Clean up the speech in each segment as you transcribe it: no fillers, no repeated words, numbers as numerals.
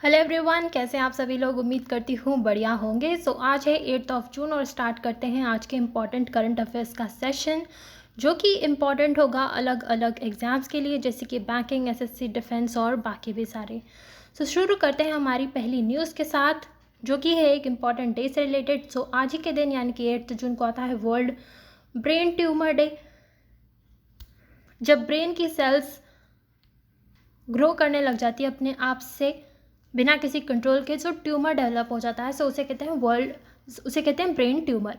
Hello everyone, कैसे हैं आप सभी लोग। उम्मीद करती हूँ बढ़िया होंगे। आज है 8 जून और स्टार्ट करते हैं आज के इम्पॉर्टेंट करंट अफेयर्स का सेशन, जो कि इम्पॉर्टेंट होगा अलग अलग एग्ज़ाम्स के लिए, जैसे कि बैंकिंग, एसएससी, डिफेंस और बाकी भी सारे। शुरू करते हैं हमारी पहली न्यूज़ के साथ, जो कि है एक इम्पॉर्टेंट डे से रिलेटेड। आज ही के दिन यानी कि 8 जून को आता है वर्ल्ड ब्रेन ट्यूमर डे। जब ब्रेन की सेल्स ग्रो करने लग जाती है अपने आप से बिना किसी कंट्रोल के, जो ट्यूमर डेवलप हो जाता है, उसे कहते हैं ब्रेन ट्यूमर।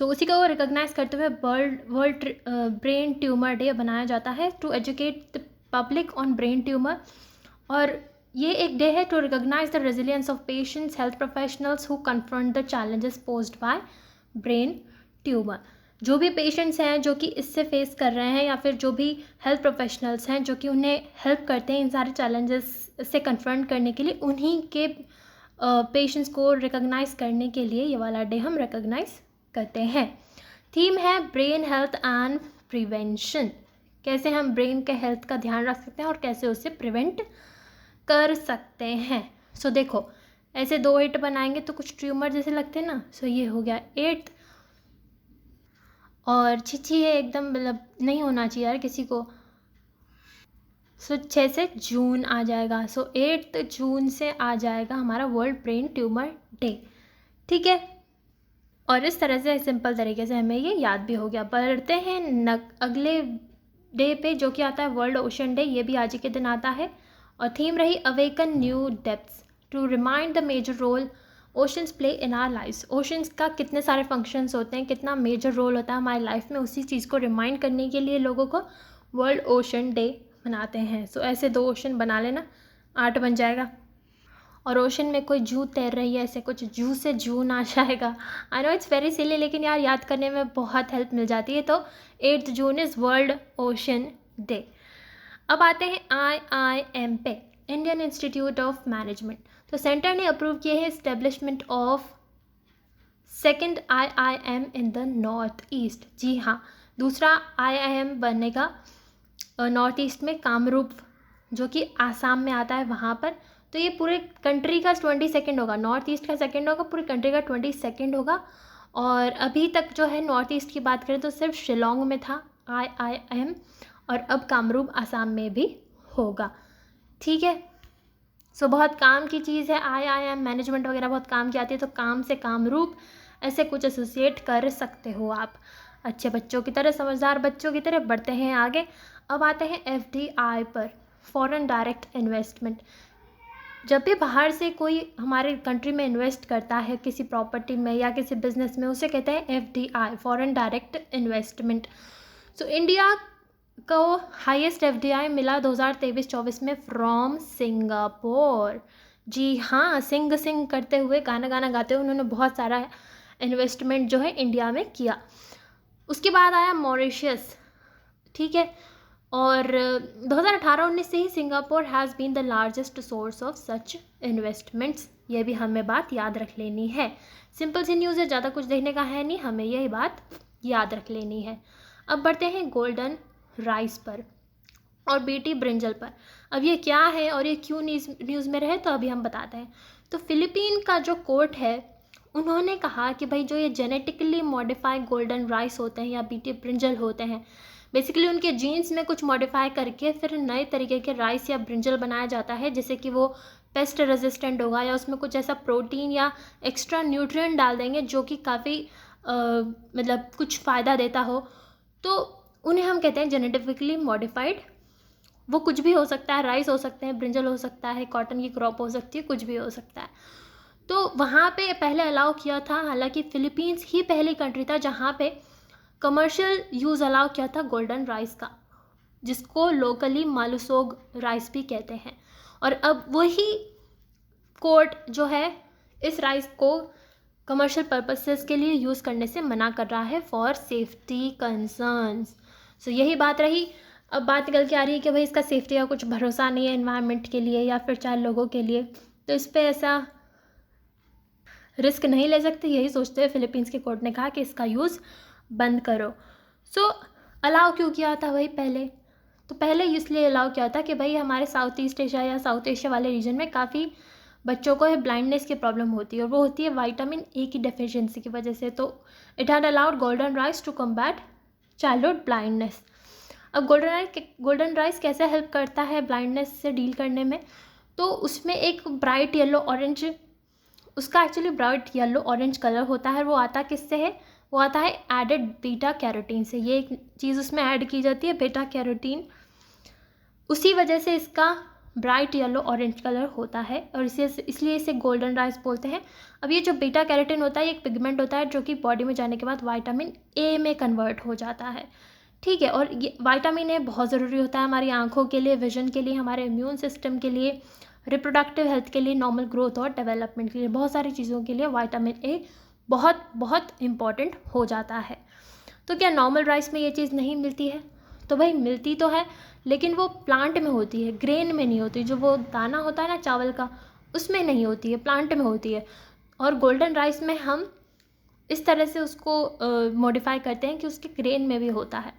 उसी को रिकॉग्नाइज करते हुए वर्ल्ड ब्रेन ट्यूमर डे बनाया जाता है to educate the public on brain tumour. और ये एक डे है to recognise the resilience of patients, health professionals who confront the challenges posed by brain tumour. जो भी पेशेंट्स हैं जो कि इससे फेस कर रहे हैं, या फिर जो भी हेल्थ प्रोफेशनल्स हैं जो कि उन्हें हेल्प करते हैं इन सारे चैलेंजेस से कन्फ्रंट करने के लिए, उन्हीं के पेशेंट्स को रिकॉग्नाइज करने के लिए ये वाला डे हम रिकॉग्नाइज करते हैं। थीम है ब्रेन हेल्थ एंड प्रिवेंशन। कैसे हम ब्रेन के हेल्थ का ध्यान रख सकते हैं और कैसे उसे प्रिवेंट कर सकते हैं। देखो, ऐसे 2 8 बनाएंगे तो कुछ ट्यूमर जैसे लगते हैं ना। ये हो गया 8 और छिछी है एकदम, मतलब नहीं होना चाहिए यार किसी को। 6 से जून आ जाएगा। 8 जून से आ जाएगा हमारा वर्ल्ड ब्रेन ट्यूमर डे। ठीक है, और इस तरह से सिंपल तरीके से हमें ये याद भी हो गया। बढ़ते हैं अगले डे पे, जो कि आता है वर्ल्ड ओशन डे। ये भी आज ही के दिन आता है और थीम रही awaken new depths to remind the major role oceans play in our lifes. Oceans का कितने सारे फंक्शंस होते हैं, कितना मेजर रोल होता है हमारी लाइफ में, उसी चीज़ को रिमाइंड करने के लिए लोगों को वर्ल्ड ओशन डे मनाते हैं। ऐसे 2 ओशन बना लेना, 8 बन जाएगा। और ओशन में कोई जू तैर रही है, ऐसे कुछ जू से जून आ जाएगा। I know it's very silly, लेकिन यार याद करने में बहुत हेल्प मिल जाती है। 8 June is world ocean day. अब आते हैं IIM पे, Indian institute of management. Centre ने अप्रूव किए हैं establishment of second IIM in the north east. जी हाँ, दूसरा IIM बनेगा नॉर्थ ईस्ट में, कामरूप, जो कि आसाम में आता है वहाँ पर। ये पूरे कंट्री का 22nd होगा, नॉर्थ ईस्ट का 2nd होगा, पूरी कंट्री का 22nd होगा। और अभी तक जो है नॉर्थ ईस्ट की बात करें तो सिर्फ शिलोंग में था IIM, और अब कामरूप आसाम में भी होगा। ठीक है, बहुत काम की चीज़ है IIM, मैनेजमेंट वगैरह बहुत काम की आती है, तो काम से कामरूप ऐसे कुछ एसोसिएट कर सकते हो आप। अच्छे बच्चों की तरह, समझदार बच्चों की तरह बढ़ते हैं आगे। अब आते हैं FDI पर, फॉरेन डायरेक्ट इन्वेस्टमेंट। जब भी बाहर से कोई हमारे कंट्री में इन्वेस्ट करता है किसी प्रॉपर्टी में या किसी बिजनेस में, उसे कहते हैं FDI, foreign direct investment. India को हाईएस्ट FDI मिला 2023-24 में फ्रॉम सिंगापुर। जी हाँ, सिंग करते हुए, गाना गाते हुए उन्होंने बहुत सारा इन्वेस्टमेंट जो है इंडिया में किया। उसके बाद आया मॉरिशस। ठीक है, और 2018-19 से ही Singapore has been the largest source of such investments. ये भी हमें बात याद रख लेनी है। सिंपल सी न्यूज़ है, ज़्यादा कुछ देखने का है नहीं, हमें यही बात याद रख लेनी है। अब बढ़ते हैं गोल्डन राइस पर और बीटी ब्रिंजल पर। अब ये क्या है और ये क्यों न्यूज़ में रहे, तो अभी हम बताते हैं। फिलीपीन का जो कोर्ट है, उन्होंने कहा कि भाई जो ये जेनेटिकली मॉडिफाइड गोल्डन राइस होते हैं या बीटी ब्रिंजल होते हैं, बेसिकली उनके जीन्स में कुछ मॉडिफाई करके फिर नए तरीके के राइस या ब्रिंजल बनाया जाता है, जैसे कि वो पेस्ट रेजिस्टेंट होगा, या उसमें कुछ ऐसा प्रोटीन या एक्स्ट्रा न्यूट्रिएंट डाल देंगे जो कि काफ़ी मतलब कुछ फ़ायदा देता हो, तो उन्हें हम कहते हैं जेनेटिकली मॉडिफाइड। वो कुछ भी हो सकता है, राइस हो सकते हैं, ब्रिंजल हो सकता है, कॉटन की क्रॉप हो सकती है, कुछ भी हो सकता है। वहाँ पे पहले अलाउ किया था, हालांकि फिलीपींस ही पहली कंट्री था जहाँ पे कमर्शियल यूज़ अलाउ किया था गोल्डन राइस का, जिसको लोकली मालूसोग राइस भी कहते हैं। और अब वही कोर्ट जो है इस राइस को कमर्शियल पर्पसेस के लिए यूज़ करने से मना कर रहा है फॉर सेफ्टी कंसर्न्स। यही बात रही। अब बात निकल के आ रही है कि भाई इसका सेफ्टी का कुछ भरोसा नहीं है एनवायरनमेंट के लिए या फिर चाहे लोगों के लिए, तो इस पर ऐसा रिस्क नहीं ले सकते। यही सोचते हुए फिलीपींस के कोर्ट ने कहा कि इसका यूज़ बंद करो। अलाउ क्यों किया था भाई पहले? पहले इसलिए अलाउ किया था कि भाई हमारे साउथ ईस्ट एशिया या साउथ एशिया वाले रीजन में काफ़ी बच्चों को ब्लाइंडनेस की प्रॉब्लम होती है और वो होती है विटामिन ए की डेफिशिएंसी की वजह से। तो it had allowed golden rice to combat childhood blindness. अब गोल्डन राइस कैसे हेल्प करता है ब्लाइंडनेस से डील करने में, तो उसमें एक ब्राइट येलो ऑरेंज, उसका actually bright yellow orange colour होता है। वो आता किससे है, वो आता है एडेड बीटा कैरोटीन से। ये एक चीज़ उसमें ऐड की जाती है बीटा कैरोटीन, उसी वजह से इसका ब्राइट येलो ऑरेंज कलर होता है और इसलिए इसे गोल्डन राइस बोलते हैं। अब ये जो बीटा कैरोटीन होता है ये एक पिगमेंट होता है जो कि बॉडी में जाने के बाद विटामिन ए में कन्वर्ट हो जाता है, ठीक है। और ये विटामिन ए बहुत ज़रूरी होता है हमारी आंखों के लिए, विजन के लिए, हमारे इम्यून सिस्टम के लिए, रिप्रोडक्टिव हेल्थ के लिए, नॉर्मल ग्रोथ और डेवलपमेंट के लिए, बहुत सारी चीज़ों के लिए विटामिन ए बहुत बहुत इम्पॉर्टेंट हो जाता है। तो क्या नॉर्मल राइस में ये चीज़ नहीं मिलती है? तो भाई मिलती तो है, लेकिन वो प्लांट में होती है, ग्रेन में नहीं होती। जो वो दाना होता है ना चावल का, उसमें नहीं होती है, प्लांट में होती है। और गोल्डन राइस में हम इस तरह से उसको मॉडिफाई करते हैं कि उसके ग्रेन में भी होता है।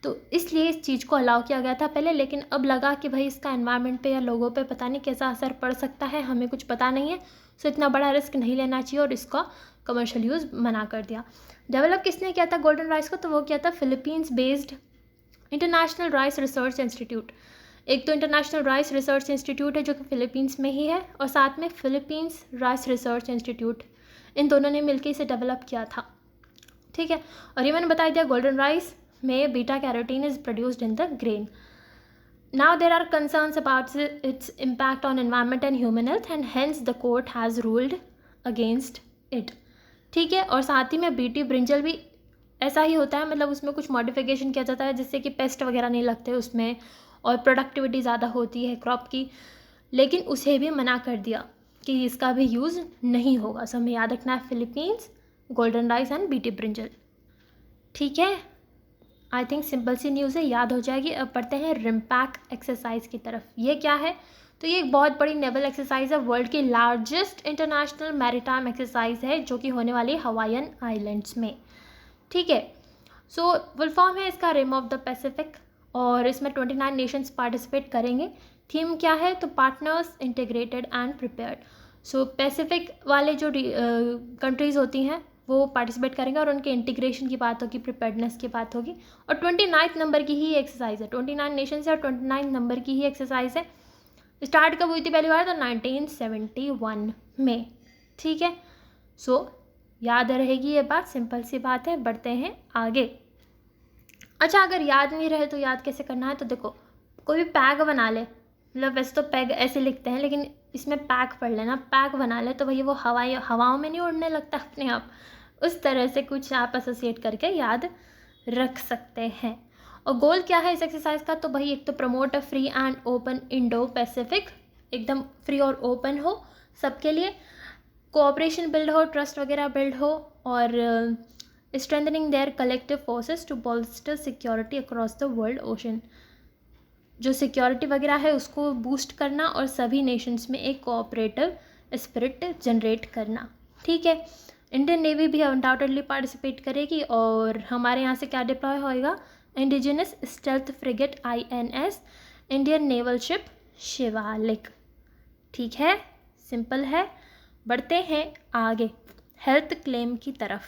तो इसलिए इस चीज़ को अलाउ किया गया था पहले, लेकिन अब लगा कि भाई इसका एनवायरनमेंट पे या लोगों पे पता नहीं कैसा असर पड़ सकता है, हमें कुछ पता नहीं है, सो इतना बड़ा रिस्क नहीं लेना चाहिए और इसका कमर्शियल यूज़ मना कर दिया। डेवलप किसने किया था गोल्डन राइस को? तो वो किया था Philippines based international rice research institute. एक तो इंटरनेशनल राइस रिसर्च इंस्टीट्यूट है जो कि फिलीपींस में ही है, और साथ में फिलीपींस राइस रिसर्च इंस्टीट्यूट, इन दोनों ने मिलकर इसे डेवलप किया था, ठीक है। और ये मैंने बता दिया गोल्डन राइस में beta carotene is produced in the grain. Now there are concerns about its impact on environment and human health and hence the court has ruled against it, ठीक है। और साथ ही में बीटी ब्रिंजल भी ऐसा ही होता है, मतलब उसमें कुछ मॉडिफिकेशन किया जाता है जिससे कि पेस्ट वगैरह नहीं लगते उसमें और प्रोडक्टिविटी ज़्यादा होती है क्रॉप की, लेकिन उसे भी मना कर दिया कि इसका भी यूज़ नहीं होगा। सो हमें याद रखना है Philippines, golden rice and BT brinjal, ठीक है। आई थिंक सिंपल सी न्यूज़ है, याद हो जाएगी। अब पढ़ते हैं रिम्पैक एक्सरसाइज की तरफ। ये क्या है? तो ये एक बहुत बड़ी नेवल एक्सरसाइज है, वर्ल्ड की लार्जेस्ट इंटरनेशनल मैरीटाइम एक्सरसाइज है जो कि होने वाली है हवाईयन आइलैंड्स में, ठीक है। सो फुल फॉर्म है इसका रिम ऑफ द पैसिफिक, और इसमें 29 नेशंस पार्टिसिपेट करेंगे। थीम क्या है? तो partners integrated and prepared. So Pacific वाले जो कंट्रीज़ होती हैं वो पार्टिसिपेट करेंगे और उनके इंटीग्रेशन की बात होगी, प्रिपेयर्डनेस की बात होगी। और 29 नंबर की ही एक्सरसाइज है, 29 नेशन है और 29 नंबर की ही एक्सरसाइज है। स्टार्ट कब हुई थी पहली बार? तो 1971 में, ठीक है। सो याद रहेगी ये बात, सिंपल सी बात है। बढ़ते हैं आगे। अच्छा, अगर याद नहीं रहे तो याद कैसे करना है? तो देखो, कोई भी पैग बना ले, मतलब वैसे तो पैग ऐसे लिखते हैं लेकिन इसमें पैक पढ़ लेना, पैक बना ले तो भैया वो हवाओं में नहीं उड़ने लगता अपने आप, उस तरह से कुछ आप एसोसिएट करके याद रख सकते हैं। और गोल क्या है इस एक्सरसाइज का? तो भाई एक तो promote a free and open Indo Pacific, एकदम फ्री और ओपन हो सबके लिए, कोऑपरेशन बिल्ड हो, ट्रस्ट वगैरह बिल्ड हो, और strengthening their collective forces to bolster security across the world ocean, जो सिक्योरिटी वगैरह है उसको बूस्ट करना और सभी नेशंस में एक कोऑपरेटिव स्पिरिट जनरेट करना, ठीक है। इंडियन नेवी भी अनडाउटेडली पार्टिसिपेट करेगी और हमारे यहाँ से क्या डिप्लॉय होएगा? Indigenous stealth frigate INS Indian naval ship Shivalik, ठीक है, सिंपल है। बढ़ते हैं आगे हेल्थ क्लेम की तरफ।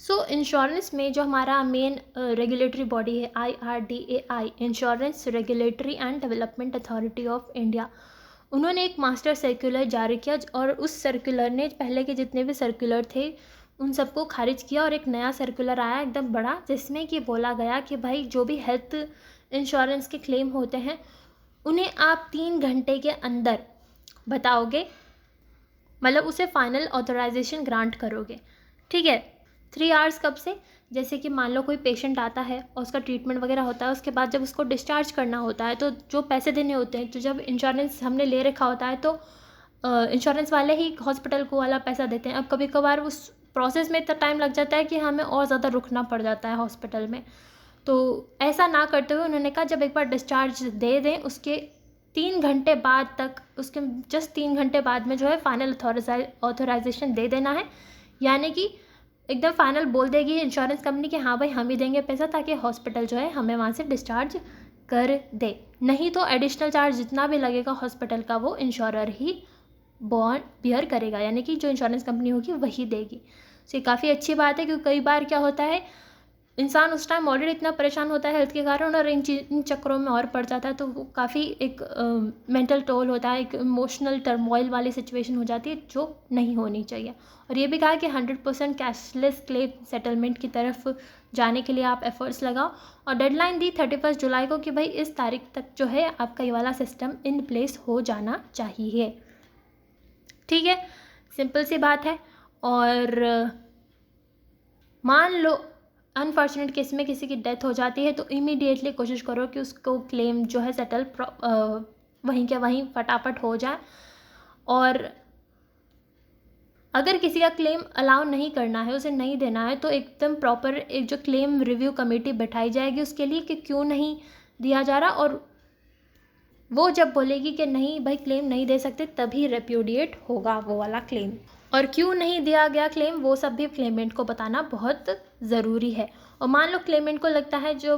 सो इंश्योरेंस में जो हमारा मेन रेगुलेटरी बॉडी है IRDAI, insurance regulatory and development authority of India, उन्होंने एक मास्टर सर्कुलर जारी किया और उस सर्कुलर ने पहले के जितने भी सर्कुलर थे उन सबको खारिज किया और एक नया सर्कुलर आया एकदम बड़ा, जिसमें कि बोला गया कि भाई जो भी हेल्थ इंश्योरेंस के क्लेम होते हैं उन्हें आप 3 घंटे के अंदर बताओगे, मतलब उसे फाइनल ऑथराइजेशन ग्रांट करोगे, ठीक है। 3 आवर्स कब से? जैसे कि मान लो कोई पेशेंट आता है और उसका ट्रीटमेंट वगैरह होता है, उसके बाद जब उसको डिस्चार्ज करना होता है तो जो पैसे देने होते हैं, तो जब इंश्योरेंस हमने ले रखा होता है तो इंश्योरेंस वाले ही हॉस्पिटल को वाला पैसा देते हैं। अब कभी कभार उस प्रोसेस में इतना टाइम लग जाता है कि हमें और ज़्यादा रुकना पड़ जाता है हॉस्पिटल में, तो ऐसा ना करते हुए उन्होंने कहा जब एक बार डिस्चार्ज दे दें उसके 3 घंटे बाद तक, उसके जस्ट 3 घंटे बाद में जो है फाइनल ऑथराइजेशन दे देना है, यानी कि एकदम फाइनल बोल देगी इंश्योरेंस कंपनी कि हाँ भाई हम ही देंगे पैसा, ताकि हॉस्पिटल जो है हमें वहाँ से डिस्चार्ज कर दे। नहीं तो एडिशनल चार्ज जितना भी लगेगा हॉस्पिटल का वो इंश्योरर ही बॉन्ड बियर करेगा, यानी कि जो इंश्योरेंस कंपनी होगी वही देगी। तो ये काफ़ी अच्छी बात है, क्योंकि कई बार क्या होता है, इंसान उस टाइम ऑलरेडी इतना परेशान होता है हेल्थ के कारण और इन चक्करों में और पड़ जाता है, तो वो काफ़ी एक मेंटल टोल होता है, एक इमोशनल टर्मोइल वाली सिचुएशन हो जाती है जो नहीं होनी चाहिए। और ये भी कहा कि 100% कैशलेस क्लेम सेटलमेंट की तरफ जाने के लिए आप एफर्ट्स लगाओ, और डेडलाइन दी 31 जुलाई को कि भाई इस तारीख तक जो है आपका ये वाला सिस्टम इन प्लेस हो जाना चाहिए। ठीक है, सिंपल सी बात है। और मान लो अनफॉर्चुनेट केस में किसी की डेथ हो जाती है, तो इमीडिएटली कोशिश करो कि उसको क्लेम जो है सेटल वहीं के वहीं फटाफट हो जाए। और अगर किसी का क्लेम अलाउ नहीं करना है, उसे नहीं देना है, तो एकदम प्रॉपर एक जो क्लेम रिव्यू कमेटी बैठाई जाएगी उसके लिए कि क्यों नहीं दिया जा रहा, और वो जब बोलेगी कि नहीं भाई क्लेम नहीं दे सकते, तभी रेप्यूडिएट होगा वो वाला क्लेम। और क्यों नहीं दिया गया क्लेम, वो सब भी क्लेमेंट को बताना बहुत ज़रूरी है। और मान लो क्लेमेंट को लगता है, जो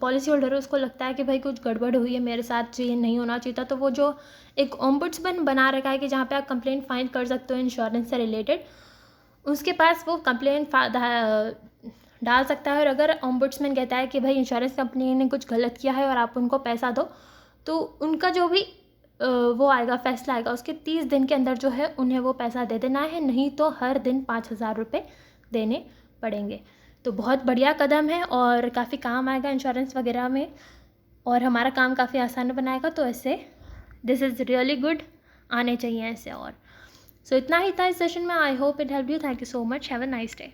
पॉलिसी होल्डर है उसको लगता है कि भाई कुछ गड़बड़ हुई है मेरे साथ, ये नहीं होना चाहिए था, तो वो जो एक ओम्बुड्समैन बना रखा है कि जहाँ पे आप कंप्लेंट फाइल कर सकते हो इंश्योरेंस से रिलेटेड, उसके पास वो कंप्लेंट डाल सकता है। और अगर ओम्बुड्समैन कहता है कि भाई इंश्योरेंस कंपनी ने कुछ गलत किया है और आप उनको पैसा दो, तो उनका जो भी वो आएगा, फैसला आएगा, उसके 30 दिन के अंदर जो है उन्हें वो पैसा दे देना है, नहीं तो हर दिन 5,000 रुपये देने पड़ेंगे। तो बहुत बढ़िया कदम है और काफ़ी काम आएगा इंश्योरेंस वगैरह में, और हमारा काम काफ़ी आसान बनाएगा। तो ऐसे दिस इज़ रियली गुड, आने चाहिए ऐसे। और सो इतना ही था इस सेशन में। I hope it help you. Thank you so much. Have a nice day.